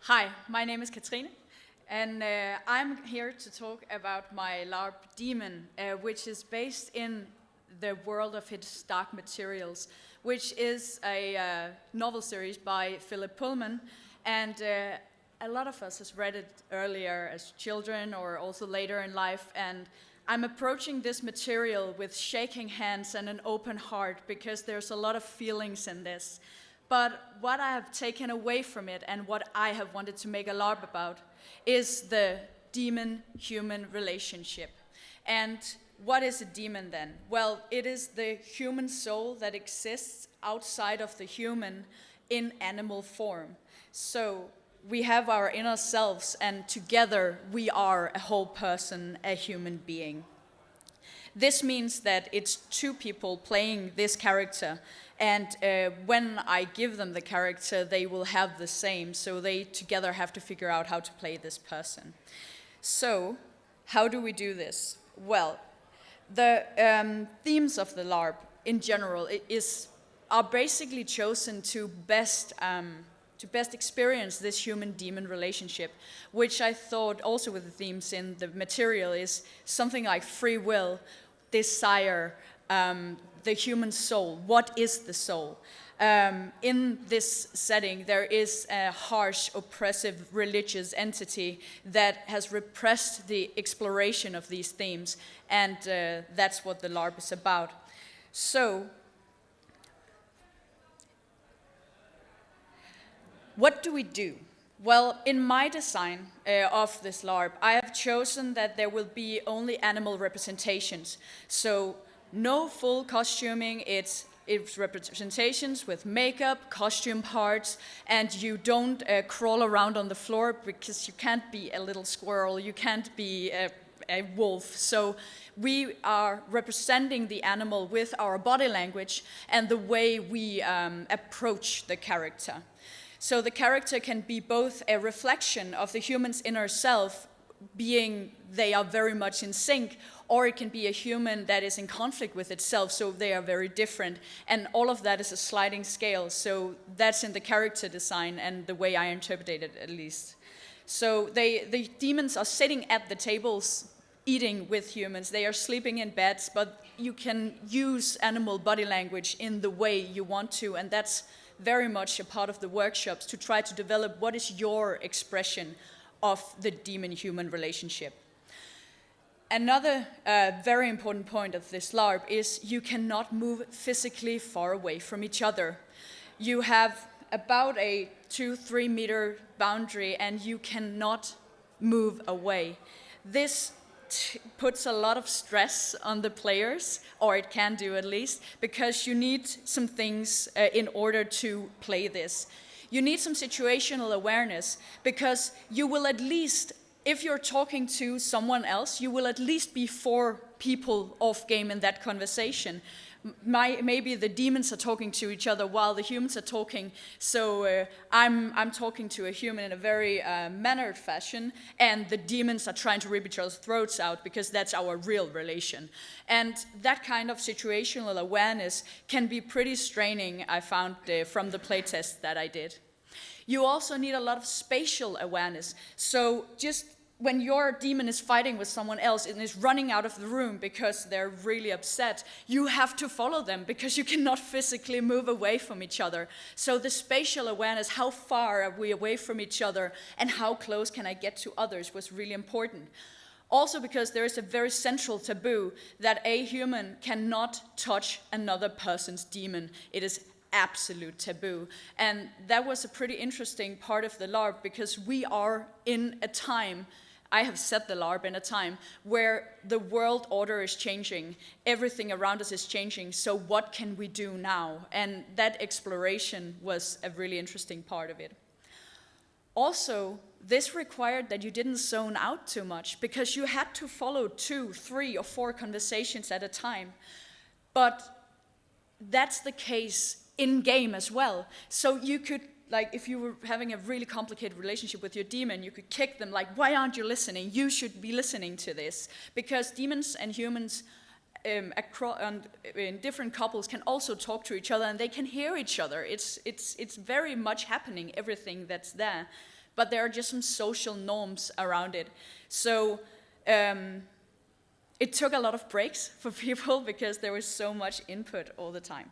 Hi, my name is Katrine, and I'm here to talk about my Larp Daemon, which is based in the world of its Dark Materials, which is a novel series by Phillip Pullman, and a lot of us has read it earlier as children or also later in life, and I'm approaching this material with shaking hands and an open heart because there's a lot of feelings in this. But what I have taken away from it and what I have wanted to make a LARP about is the demon-human relationship. And what is a demon then? Well, it is the human soul that exists outside of the human in animal form. So we have our inner selves, and together we are a whole person, a human being. This means that it's two people playing this character, and when I give them the character, they will have the same, so they together have to figure out how to play this person. So, how do we do this? Well, the themes of the LARP in general are basically chosen to best experience this human-demon relationship, which I thought also with the themes in the material is something like free will, desire, the human soul. What is the soul? In this setting, there is a harsh, oppressive religious entity that has repressed the exploration of these themes, and that's what the LARP is about. So, what do we do? Well, in my design of this LARP, I have chosen that there will be only animal representations. So no full costuming, it's representations with makeup, costume parts, and you don't crawl around on the floor because you can't be a little squirrel, you can't be a wolf. So we are representing the animal with our body language and the way we approach the character. So the character can be both a reflection of the human's inner self, being they are very much in sync, or it can be a human that is in conflict with itself, so they are very different. And all of that is a sliding scale, so that's in the character design and the way I interpreted it, at least. So the demons are sitting at the tables eating with humans. They are sleeping in beds, but you can use animal body language in the way you want to, and that's very much a part of the workshops to try to develop what is your expression of the demon-human relationship. Another very important point of this LARP is you cannot move physically far away from each other. You have about a 2-3 meter boundary and you cannot move away. This puts a lot of stress on the players, or it can do at least, because you need some things in order to play this. You need some situational awareness, because you will at least, if you're talking to someone else, you will at least be 4 people off game in that conversation. Maybe the demons are talking to each other while the humans are talking, so I'm talking to a human in a very mannered fashion, and the demons are trying to rip each other's throats out because that's our real relation. And that kind of situational awareness can be pretty straining, I found from the playtest that I did. You also need a lot of spatial awareness, so just when your demon is fighting with someone else and is running out of the room because they're really upset, you have to follow them because you cannot physically move away from each other. So the spatial awareness, how far are we away from each other and how close can I get to others, was really important. Also because there is a very central taboo that a human cannot touch another person's demon. It is absolute taboo. And that was a pretty interesting part of the LARP because we are in a time, I have set the LARP in a time where the world order is changing, everything around us is changing, so what can we do now? And that exploration was a really interesting part of it. Also, this required that you didn't zone out too much because you had to follow 2, 3, or 4 conversations at a time. But that's the case in-game as well. So you could, like, if you were having a really complicated relationship with your demon, you could kick them like, why aren't you listening? You should be listening to this. Because demons and humans in different couples can also talk to each other and they can hear each other. It's very much happening, everything that's there. but there are just some social norms around it. So it took a lot of breaks for people because there was so much input all the time.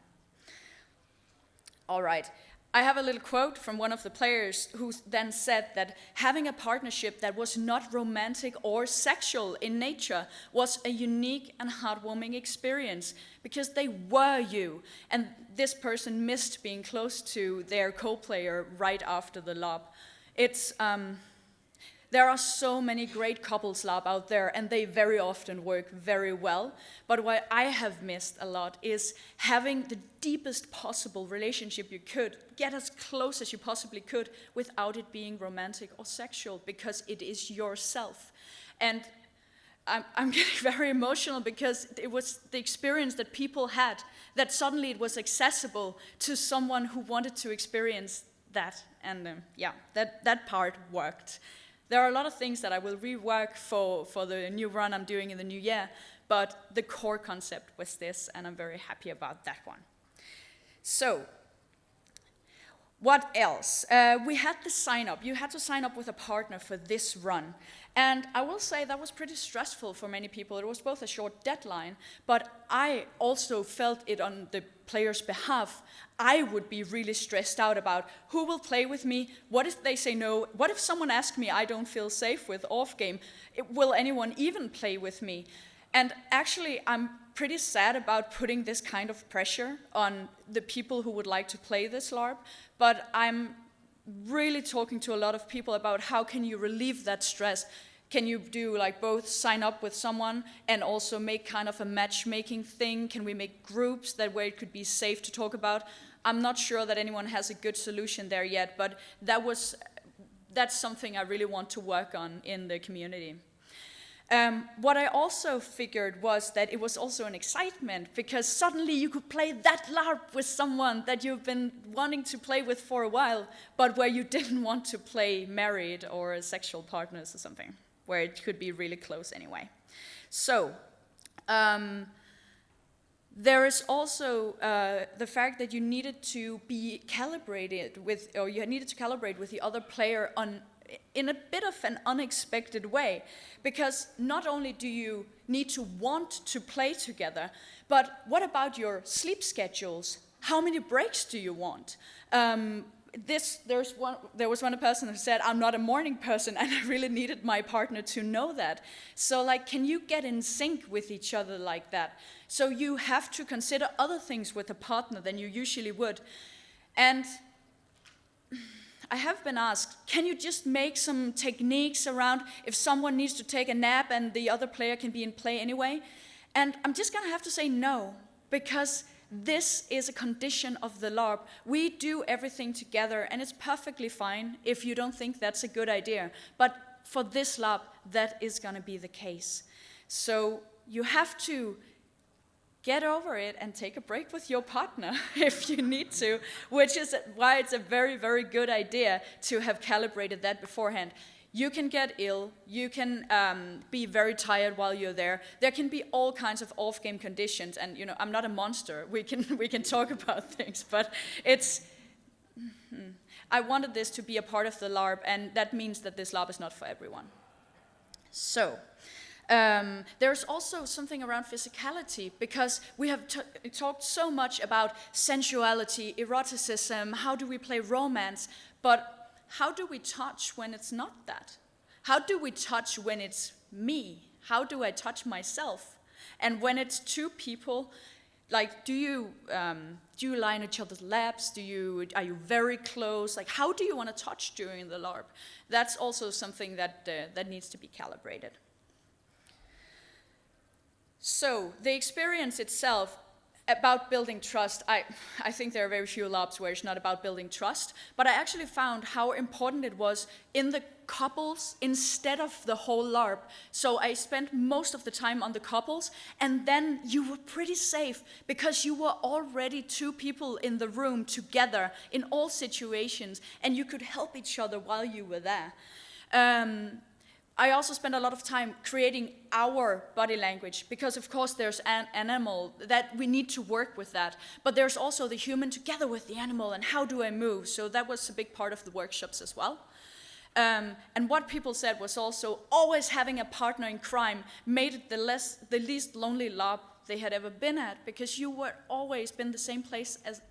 All right. I have a little quote from one of the players who then said that having a partnership that was not romantic or sexual in nature was a unique and heartwarming experience because they were you. And this person missed being close to their co-player right after the Larp. There are so many great couples Larp out there, and they very often work very well. But what I have missed a lot is having the deepest possible relationship you could, get as close as you possibly could without it being romantic or sexual, because it is yourself. And I'm getting very emotional because it was the experience that people had, that suddenly it was accessible to someone who wanted to experience that. And yeah, that part worked. There are a lot of things that I will rework for the new run I'm doing in the new year, but the core concept was this, and I'm very happy about that one. So, what else? We had the sign up. You had to sign up with a partner for this run. And I will say that was pretty stressful for many people. It was both a short deadline, but I also felt it on the players' behalf. I would be really stressed out about who will play with me, what if they say no, what if someone asks me I don't feel safe with off game, will anyone even play with me? And actually I'm pretty sad about putting this kind of pressure on the people who would like to play this LARP, but I'm really talking to a lot of people about how can you relieve that stress. Can you do like both sign up with someone and also make kind of a matchmaking thing? Can we make groups that way it could be safe to talk about? I'm not sure that anyone has a good solution there yet, but that's something I really want to work on in the community. What I also figured was that it was also an excitement because suddenly you could play that LARP with someone that you've been wanting to play with for a while, but where you didn't want to play married or sexual partners or something, where it could be really close anyway. So, there is also the fact that you needed to be calibrated with, or you needed to calibrate with the other player in a bit of an unexpected way, because not only do you need to want to play together, but what about your sleep schedules? How many breaks do you want? There was one person who said, I'm not a morning person, and I really needed my partner to know that. So like, can you get in sync with each other like that? So you have to consider other things with a partner than you usually would. And I have been asked, can you just make some techniques around if someone needs to take a nap and the other player can be in play anyway? And I'm just gonna have to say no, because this is a condition of the LARP. We do everything together, and it's perfectly fine if you don't think that's a good idea. But for this LARP, that is gonna be the case. So you have to get over it and take a break with your partner if you need to, which is why it's a very, very good idea to have calibrated that beforehand. You can get ill, you can be very tired while you're there. There can be all kinds of off-game conditions, and you know, I'm not a monster. We can talk about things, but I wanted this to be a part of the LARP, and that means that this LARP is not for everyone. So, there's also something around physicality, because we have talked so much about sensuality, eroticism, how do we play romance, but how do we touch when it's not that? How do we touch when it's me? How do I touch myself? And when it's two people, like, do you lie in each other's laps? Are you very close? Like, how do you want to touch during the LARP? That's also something that needs to be calibrated. So, the experience itself, about building trust, I think there are very few LARPs where it's not about building trust, but I actually found how important it was in the couples instead of the whole LARP. So I spent most of the time on the couples, and then you were pretty safe because you were already two people in the room together in all situations, and you could help each other while you were there. I also spent a lot of time creating our body language, because of course there's an animal that we need to work with that, but there's also the human together with the animal, and how do I move? So that was a big part of the workshops as well. And what people said was also always having a partner in crime made it the least lonely LARP they had ever been at, because you were always been the same place as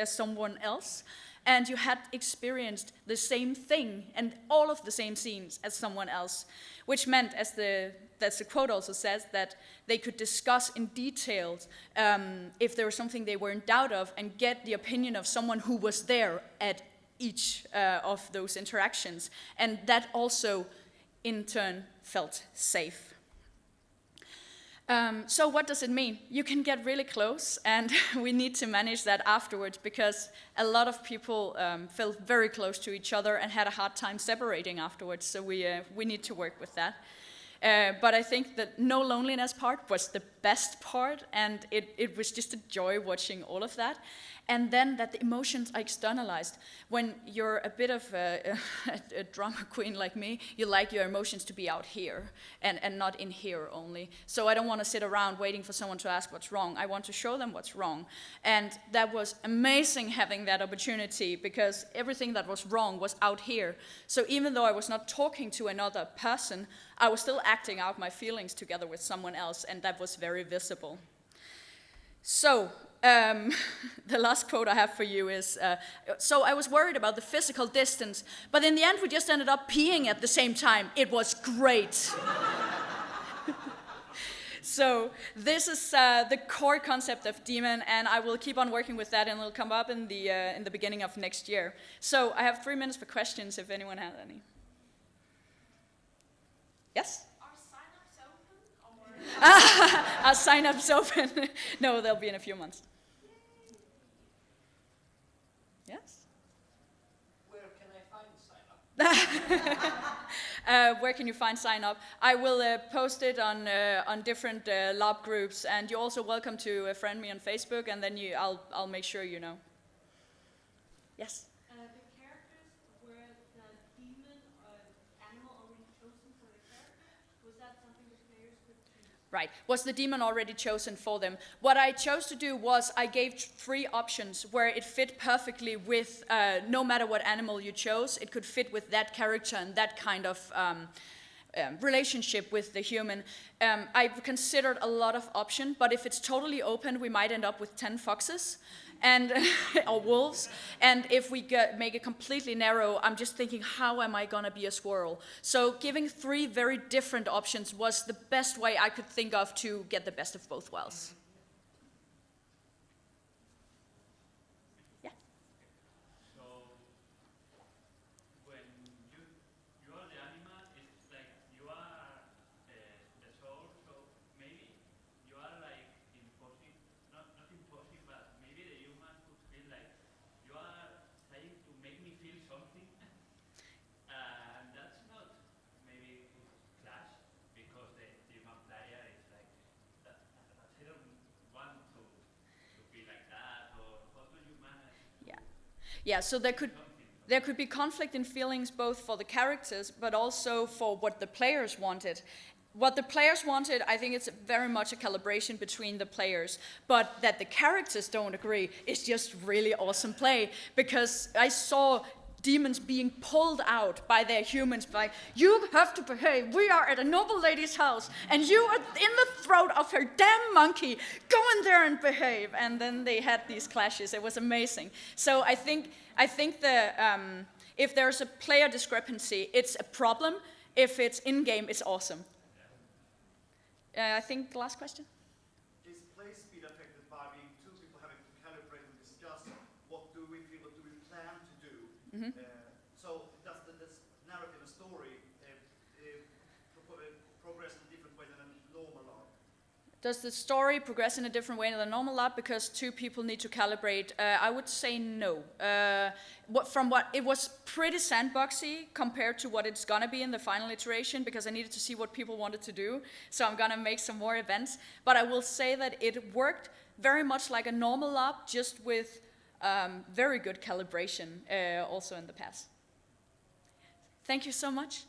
someone else, and you had experienced the same thing and all of the same scenes as someone else, which meant, as the quote also says, that they could discuss in detail if there was something they were in doubt of and get the opinion of someone who was there at each of those interactions. And that also, in turn, felt safe. So what does it mean? You can get really close, and we need to manage that afterwards, because a lot of people felt very close to each other and had a hard time separating afterwards, so we need to work with that. But I think that no loneliness part was the best part, and it was just a joy watching all of that. And then that the emotions are externalized. When you're a bit of a drama queen like me, you like your emotions to be out here and not in here only. So I don't want to sit around waiting for someone to ask what's wrong. I want to show them what's wrong. And that was amazing having that opportunity, because everything that was wrong was out here. So even though I was not talking to another person, I was still acting out my feelings together with someone else, and that was very visible. So, the last quote I have for you is, so I was worried about the physical distance, but in the end we just ended up peeing at the same time. It was great. So this is the core concept of Daemon, and I will keep on working with that, and it'll come up in the beginning of next year. So I have 3 minutes for questions if anyone has any. Yes? Are sign-ups open? No, they'll be in a few months. Yes? Where can I find sign-up? Where can you find sign-up? I will post it on different LARP groups, and you're also welcome to friend me on Facebook, and then I'll make sure you know. Yes? The characters, were the demon or animal already chosen for the character? Was that something the players could choose? Right. Was the demon already chosen for them? What I chose to do was I gave 3 options where it fit perfectly with, no matter what animal you chose, it could fit with that character and that kind of relationship with the human. I've considered a lot of options, but if it's totally open, we might end up with 10 foxes. And or wolves, and if we make it completely narrow, I'm just thinking, how am I gonna be a squirrel? So giving 3 very different options was the best way I could think of to get the best of both worlds. Yeah. So when you are the animal, it's like you are the soul. So maybe you are like imposing, not imposing, but maybe the human could feel like you are trying to make me feel something, and that's not maybe could clash, because the human player is like that. I don't want to be like that, or how do you manage? Yeah, so there could be conflict in feelings both for the characters, but also for what the players wanted. What the players wanted, I think it's very much a calibration between the players, but that the characters don't agree is just really awesome play, because I saw demons being pulled out by their humans, like, you have to behave, we are at a noble lady's house, and you are in the throat of her damn monkey, go in there and behave. And then they had these clashes. It was amazing. So I think if there's a player discrepancy, it's a problem. If it's in-game, it's awesome. I think the last question? Is play speed affected by being 2 people having to calibrate and discuss what do we feel, what do we plan to do? Mm-hmm. So does this narrative and story progress in a different way than a normal art? Does the story progress in a different way than the normal LARP because 2 people need to calibrate? I would say no. It was pretty sandboxy compared to what it's gonna be in the final iteration, because I needed to see what people wanted to do. So I'm gonna make some more events. But I will say that it worked very much like a normal LARP, just with very good calibration also in the past. Thank you so much.